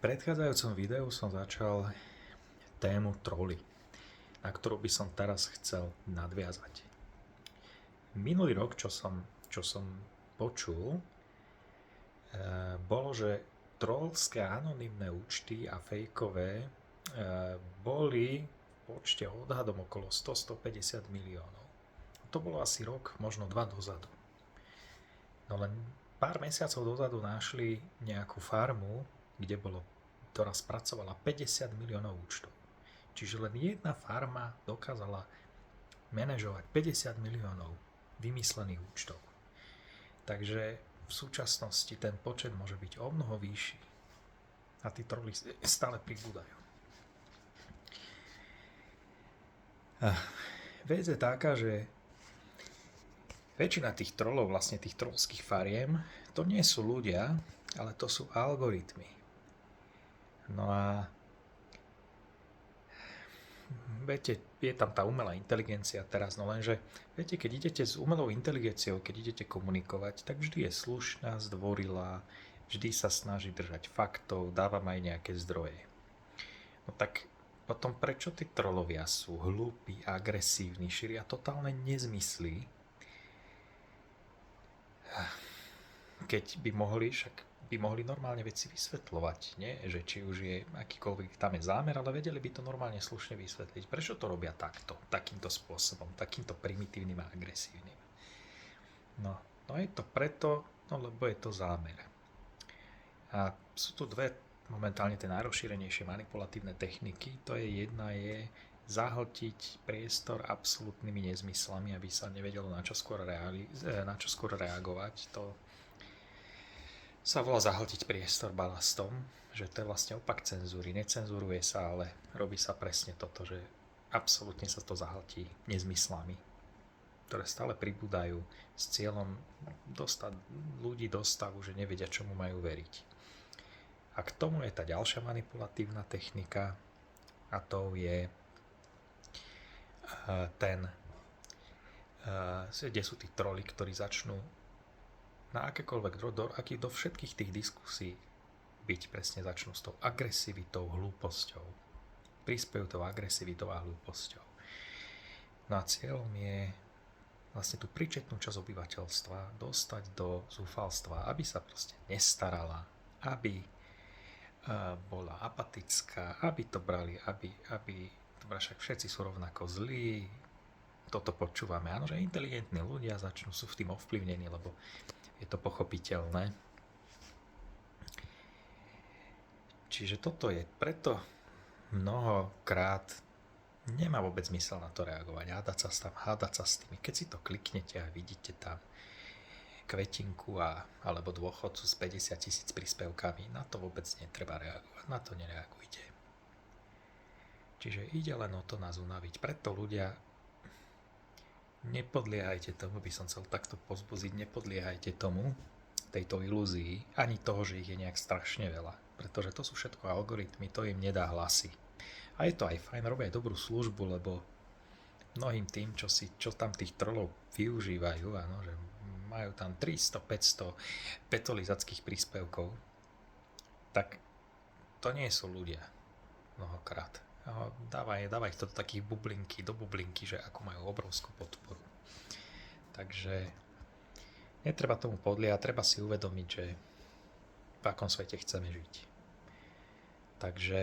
predchádzajúcom videu som začal tému troly, na ktorú by som teraz chcel nadviazať. Minulý rok, čo som počul, bolo, že trollské anonymné účty a fejkové boli v počte odhadom okolo 100-150 miliónov. To bolo asi rok, možno 2 dozadu. No len pár mesiacov dozadu našli nejakú farmu, ktorá spracovala 50 miliónov účtov. Čiže len jedna farma dokázala manažovať 50 miliónov vymyslených účtov. Takže v súčasnosti ten počet môže byť o mnoho vyšší. A tí troly stále pribúdajú. Vec je taká, že väčšina tých trolov, vlastne tých trollských fariem, to nie sú ľudia, ale to sú algoritmy. No a viete, je tam tá umelá inteligencia teraz, no lenže viete, keď idete s umelou inteligenciou, keď idete komunikovať, tak vždy je slušná, zdvorilá, vždy sa snaží držať faktov, dáva aj nejaké zdroje. No tak potom prečo tí trolovia sú hlúpi, agresívni, šíria totálne nezmysly, keď by mohli normálne veci vysvetľovať, nie? Že či už je akýkoľvek tam je zámer, ale vedeli by to normálne slušne vysvetliť. Prečo to robia takýmto spôsobom, takýmto primitívnym a agresívnym? No je to preto, lebo je to zámer. A sú tu dve momentálne tie najrozšírenejšie manipulatívne techniky. Jedna je zahltiť priestor absolútnymi nezmyslami, aby sa nevedelo na čo skôr reagovať. To sa volá zahltiť priestor balastom, že to je vlastne opak cenzúry. Necenzuruje sa, ale robí sa presne toto, že absolútne sa to zahltí nezmyslami, ktoré stále pribúdajú s cieľom dostať ľudí do stavu, že nevedia, čomu majú veriť. A k tomu je tá ďalšia manipulatívna technika, a to je kde sú tí troli, ktorí začnú na akékoľvek do všetkých tých diskusí byť presne začnú s tou agresivitou, hlúposťou. Prispejú tou agresivitou a hlúposťou. No a cieľom je vlastne tú príčetnú časť obyvateľstva dostať do zúfalstva, aby sa proste nestarala, aby bola apatická, aby to brali, však všetci sú rovnako zlí. Toto počúvame. Áno, že inteligentní ľudia sú v tým ovplyvnení, lebo je to pochopiteľné. Čiže toto je preto mnohokrát nemá vôbec zmysel na to reagovať, hádať sa s tými. Keď si to kliknete a vidíte tam kvetinku alebo dôchodcu s 50 000 príspevkami, na to vôbec netreba reagovať, na to nereagujte. Čiže ide len o to nás unaviť. Preto ľudia, nepodliehajte tomu, by som chcel takto povzbudiť, nepodliehajte tomu, tejto ilúzii, ani toho, že ich je nejak strašne veľa. Pretože to sú všetko algoritmy, to im nedá hlasy. A je to aj fajn, robia aj dobrú službu, lebo mnohým tým, čo tam tých trolov využívajú, áno, že majú tam 300-500 petolizackých príspevkov, tak to nie sú ľudia mnohokrát. Dáva ich to do takých do bublinky, že ako majú obrovskú podporu. Takže netreba tomu podliehať, treba si uvedomiť, že v akom svete chceme žiť. Takže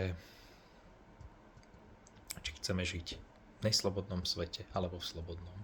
či chceme žiť v neslobodnom svete alebo v slobodnom.